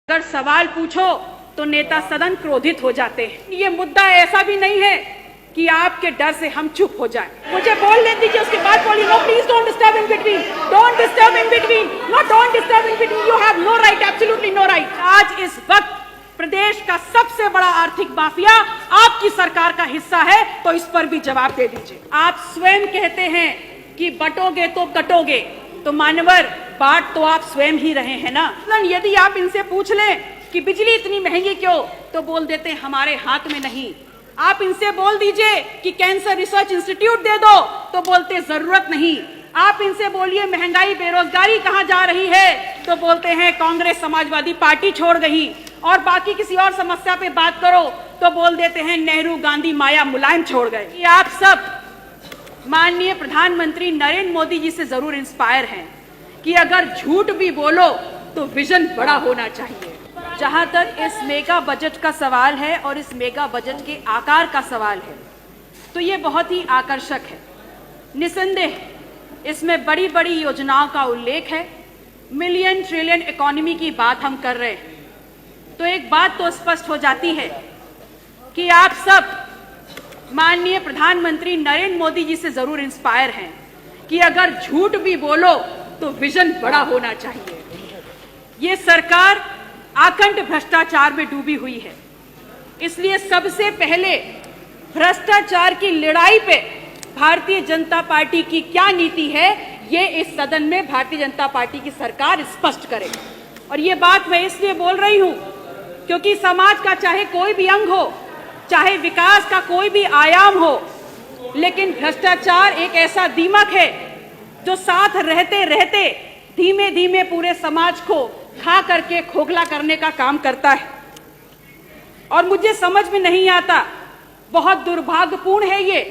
अगर सवाल पूछो तो नेता सदन क्रोधित हो जाते हैं। ये मुद्दा ऐसा भी नहीं है कि आपके डर से हम चुप हो जाएं। मुझे बोलने दीजिए, उसके बाद बोलिए। No please don't disturb in between, don't disturb in between, no don't disturb in between, you have no right, absolutely no right. आज इस वक्त प्रदेश का सबसे बड़ा आर्थिक माफिया आपकी सरकार का हिस्सा है, तो इस पर भी जवाब दे दीजिए। आप स्वयं कहते हैं कि बटोगे तो कटोगे, तो मानवर बांट तो आप स्वयं ही रहे हैं ना। यदि आप इनसे पूछ लें कि बिजली इतनी महंगी क्यों, तो बोल देते हमारे हाथ में नहीं। आप इनसे बोल दीजिए कि कैंसर रिसर्च इंस्टीट्यूट दे दो, तो बोलते जरूरत नहीं। आप इनसे बोलिए महंगाई बेरोजगारी कहां जा रही है, तो बोलते हैं कांग्रेस समाजवादी पार्टी छोड़ गई। और बाकी किसी और समस्या पे बात करो तो बोल देते हैं नेहरू गांधी माया मुलायम छोड़ गए। ये आप सब माननीय प्रधानमंत्री नरेंद्र मोदी जी से जरूर इंस्पायर हैं कि अगर झूठ भी बोलो तो विजन बड़ा होना चाहिए। जहां तक इस मेगा बजट का सवाल है और इस मेगा बजट के आकार का सवाल है, तो ये बहुत ही आकर्षक है। निसंदेह इसमें बड़ी बड़ी योजनाओं का उल्लेख है। मिलियन ट्रिलियन इकोनॉमी की बात हम कर रहे हैं, तो एक बात तो स्पष्ट हो जाती है कि आप सब माननीय प्रधानमंत्री नरेंद्र मोदी जी से जरूर इंस्पायर हैं कि अगर झूठ भी बोलो तो विजन बड़ा होना चाहिए। ये सरकार आकंठ भ्रष्टाचार में डूबी हुई है, इसलिए सबसे पहले भ्रष्टाचार की लड़ाई पे भारतीय जनता पार्टी की क्या नीति है, ये इस सदन में भारतीय जनता पार्टी की सरकार स्पष्ट करे। और ये बात मैं इसलिए बोल रही हूं क्योंकि समाज का चाहे कोई भी अंग हो, चाहे विकास का कोई भी आयाम हो, लेकिन भ्रष्टाचार एक ऐसा दीमक है जो साथ रहते रहते धीमे धीमे पूरे समाज को खा करके खोखला करने का काम करता है। और मुझे समझ में नहीं आता, बहुत दुर्भाग्यपूर्ण है ये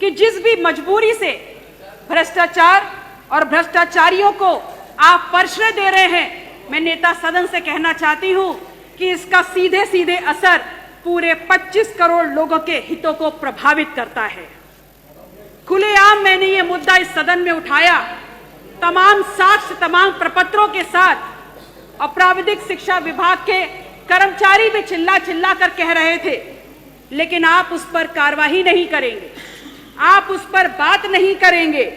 कि जिस भी मजबूरी से भ्रष्टाचार और भ्रष्टाचारियों को आप प्रश्रय दे रहे हैं, मैं नेता सदन से कहना चाहती हूं कि इसका सीधे सीधे असर पूरे 25 करोड़ लोगों के हितों को प्रभावित करता है। खुलेआम मैंने ये मुद्दा इस सदन में उठाया, तमाम साक्ष्य तमाम प्रपत्रों के साथ। अपराधिक शिक्षा विभाग के कर्मचारी भी चिल्ला चिल्ला कर कह रहे थे, लेकिन आप उस पर कार्रवाई नहीं करेंगे, आप उस पर बात नहीं करेंगे।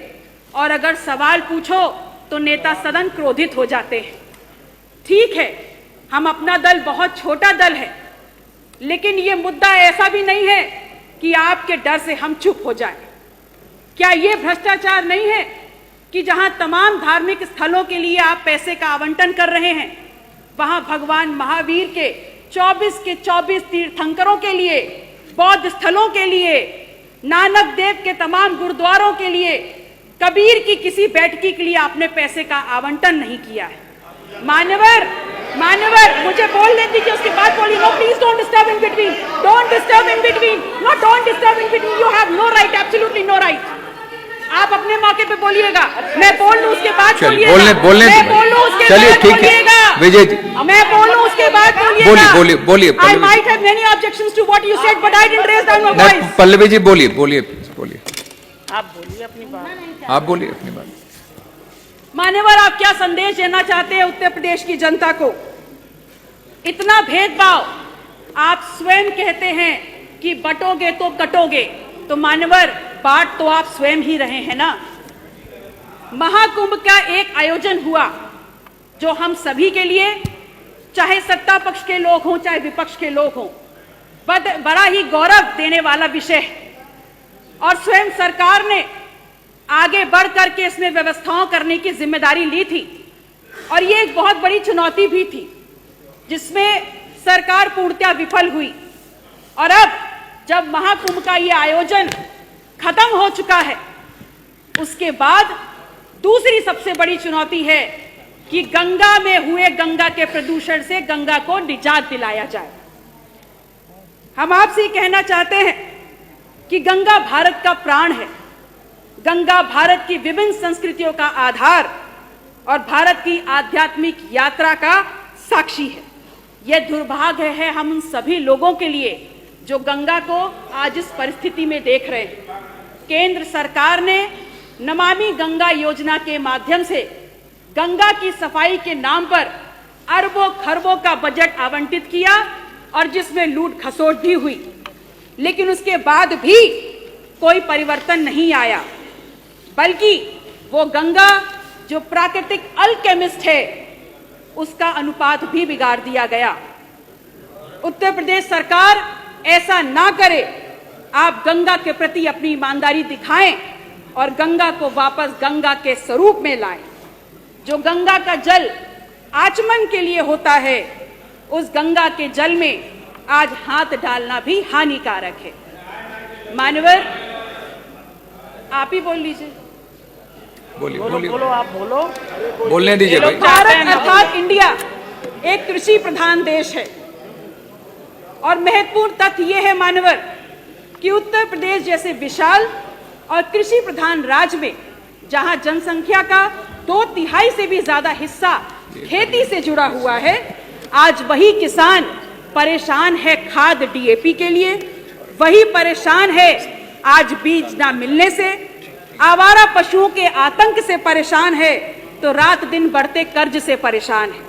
और अगर सवाल पूछो तो नेता सदन क्रोधित हो जाते हैं। ठीक है, हम अपना दल बहुत छोटा दल है, लेकिन ये मुद्दा ऐसा भी नहीं है कि आपके डर से हम चुप हो जाएं। क्या ये भ्रष्टाचार नहीं है कि जहां तमाम धार्मिक स्थलों के लिए आप पैसे का आवंटन कर रहे हैं, वहां भगवान महावीर के 24 के 24 तीर्थंकरों के लिए, बौद्ध स्थलों के लिए, नानक देव के तमाम गुरुद्वारों के लिए, कबीर की किसी बैठकी के लिए आपने पैसे का आवंटन नहीं किया है। मानवर मुझे बोलने दीजिए, उसके बाद बोलिए। No please don't disturb in between, don't disturb in between, no don't disturb in between, you have no right, absolutely no right. आप अपने मौके पे बोलिएगा, मैं बोल लूं उसके बाद बोलिएगा, मैं बोल लूं उसके बाद बोलिएगा, विजय जी मैं बोल लूं उसके बाद बोलिएगा। बोलिए। I might have many objections to what you said, but I didn't raise down my voice. Pallavi ji बोलिए। आप बोलिए अपनी बात, आप बोलिए अपनी बात। मान्यवर, आप क्या संदेश देना चाहते हैं उत्तर प्रदेश की जनता को? इतना भेदभाव, आप स्वयं कहते हैं कि बटोगे तो कटोगे, तो मान्यवर बांट तो आप स्वयं ही रहे हैं ना। महाकुंभ का एक आयोजन हुआ जो हम सभी के लिए, चाहे सत्ता पक्ष के लोग हों चाहे विपक्ष के लोग हों, बड़ा ही गौरव देने वाला विषय है। और स्वयं सरकार ने आगे बढ़ करके इसमें व्यवस्थाओं करने की जिम्मेदारी ली थी। और ये एक बहुत बड़ी चुनौती भी थी जिसमें सरकार पूर्णतः विफल हुई। और अब जब महाकुंभ का ये आयोजन खत्म हो चुका है, उसके बाद दूसरी सबसे बड़ी चुनौती है कि गंगा में हुए गंगा के प्रदूषण से गंगा को निजात दिलाया जाए। हम आपसे कहना चाहते हैं कि गंगा भारत का प्राण है, गंगा भारत की विभिन्न संस्कृतियों का आधार और भारत की आध्यात्मिक यात्रा का साक्षी है। यह दुर्भाग्य है हम उन सभी लोगों के लिए जो गंगा को आज इस परिस्थिति में देख रहे हैं। केंद्र सरकार ने नमामि गंगा योजना के माध्यम से गंगा की सफाई के नाम पर अरबों खरबों का बजट आवंटित किया और जिसमें लूट खसोट भी हुई, लेकिन उसके बाद भी कोई परिवर्तन नहीं आया, बल्कि वो गंगा जो प्राकृतिक अल्केमिस्ट है उसका अनुपात भी बिगाड़ दिया गया। उत्तर प्रदेश सरकार ऐसा ना करे, आप गंगा के प्रति अपनी ईमानदारी दिखाएं और गंगा को वापस गंगा के स्वरूप में लाएं। जो गंगा का जल आचमन के लिए होता है, उस गंगा के जल में आज हाथ डालना भी हानिकारक है। मान्यवर, आप ही बोल लीजिए। बोलो आप बोलो, बोलने दीजिए भाई। भारत अर्थात इंडिया एक कृषि प्रधान देश है और महत्वपूर्ण तथ्य यह है मान्यवर कि उत्तर प्रदेश जैसे विशाल और कृषि प्रधान राज्य में जहां जनसंख्या का 2/3 से भी ज्यादा हिस्सा खेती से जुड़ा हुआ है, आज वही किसान परेशान है खाद डीएपी के लिए, वही परेशान है आज बीज ना मिलने से, आवारा पशुओं के आतंक से परेशान है, तो रात दिन बढ़ते कर्ज से परेशान है,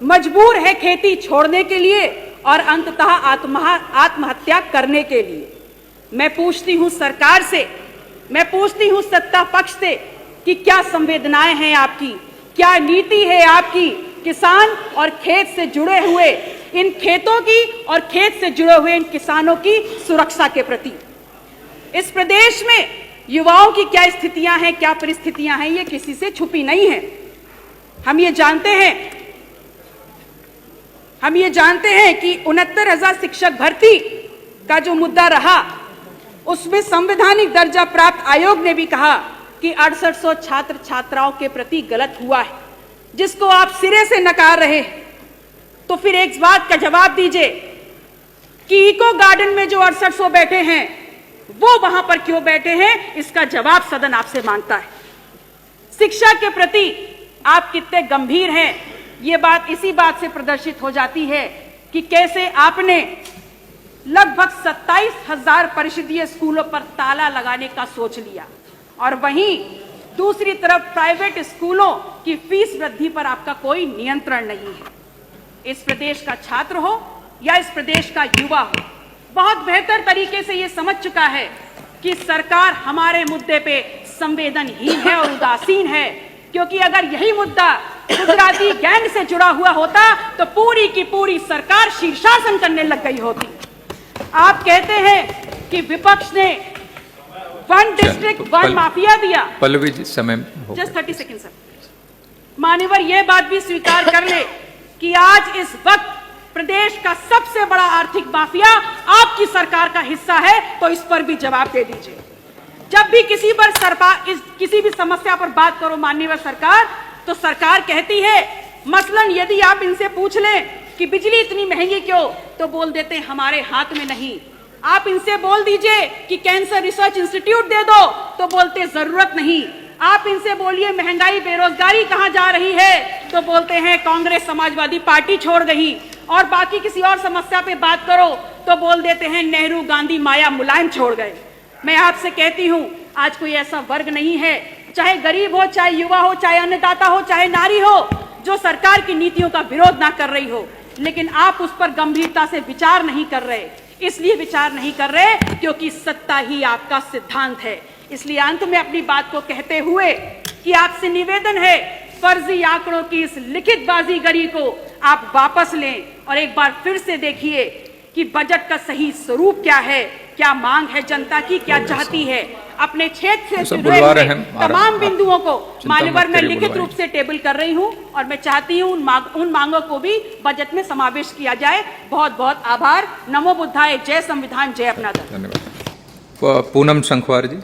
मजबूर है खेती छोड़ने के लिए और अंततः आत्महत्या करने के लिए। मैं पूछती हूं सरकार से, मैं पूछती हूं सत्ता पक्ष से कि क्या संवेदनाएं हैं आपकी, क्या नीति है आपकी किसान और खेत से जुड़े हुए इन खेतों की और खेत से जुड़े हुए इन किसानों की सुरक्षा के प्रति। इस प्रदेश में युवाओं की क्या स्थितियां हैं, क्या परिस्थितियां हैं, ये किसी से छुपी नहीं है। हम ये जानते हैं कि 69,000 शिक्षक भर्ती का जो मुद्दा रहा, उसमें संवैधानिक दर्जा प्राप्त आयोग ने भी कहा कि 6800 छात्र छात्राओं के प्रति गलत हुआ है, जिसको आप सिरे से नकार रहे हैं। तो फिर एक बात का जवाब दीजिए कि इको गार्डन में जो 6800 बैठे हैं वो वहां पर क्यों बैठे हैं, इसका जवाब सदन आपसे मांगता है। शिक्षा के प्रति आप कितने गंभीर हैं, ये बात इसी बात से प्रदर्शित हो जाती है कि कैसे आपने लगभग 27,000 परिषदीय स्कूलों पर ताला लगाने का सोच लिया और वहीं दूसरी तरफ प्राइवेट स्कूलों की फीस वृद्धि पर आपका कोई नियंत्रण नहीं है। इस प्रदेश का छात्र हो या इस प्रदेश का युवा हो, बहुत बेहतर तरीके से ये समझ चुका है कि सरकार हमारे मुद्दे पे संवेदनहीन है और उदासीन है, क्योंकि अगर यही मुद्दा गुजराती गैंग से जुड़ा हुआ होता तो पूरी की पूरी सरकार शीर्षासन करने लग गई होती। आप कहते हैं कि विपक्ष ने वन डिस्ट्रिक्ट वन माफिया दिया। पल्लवी जी, समय हो जस्ट 30 सेकंड सर। मान्यवर, यह बात भी स्वीकार कर ले कि आज इस वक्त प्रदेश का सबसे बड़ा आर्थिक माफिया आपकी सरकार का हिस्सा है, तो इस पर भी जवाब दे दीजिए। जब भी किसी भी समस्या पर बात करो माननीय सरकार, तो सरकार कहती है, मसलन यदि आप इनसे पूछ लें कि बिजली इतनी महंगी क्यों, तो बोल देते हैं हमारे हाथ में नहीं। आप इनसे बोल दीजिए कि कैंसर रिसर्च इंस्टीट्यूट दे दो, तो बोलते जरूरत नहीं। आप इनसे बोलिए महंगाई बेरोजगारी कहां जा रही है, तो बोलते हैं कांग्रेस समाजवादी पार्टी छोड़ गई। और बाकी किसी और समस्या पे बात करो तो बोल देते हैं नेहरू गांधी माया मुलायम छोड़ गए। मैं आपसे कहती हूं, आज कोई ऐसा वर्ग नहीं है, चाहे गरीब हो, चाहे युवा हो, चाहे अन्नदाता हो, चाहे नारी हो, जो सरकार की नीतियों का विरोध ना कर रही हो, लेकिन आप उस पर गंभीरता से विचार नहीं कर रहे। इसलिए विचार नहीं कर रहे क्योंकि सत्ता ही आपका सिद्धांत है। इसलिए अंत में अपनी बात को कहते हुए कि आपसे निवेदन है, फर्जी आंकड़ों की इस लिखित बाजीगरी को आप वापस लें और एक बार फिर से देखिए कि बजट का सही स्वरूप क्या है, क्या मांग है जनता की, क्या चाहती है। अपने क्षेत्र से जुड़े हुए तमाम बिंदुओं को मान्यवर मैं लिखित रूप से टेबल कर रही हूं और मैं चाहती हूं उन मांगों को भी बजट में समावेश किया जाए। बहुत बहुत आभार। नमो बुद्धाय। जय संविधान, जय अपना दल। धन्यवाद। पूनम शंखवार जी।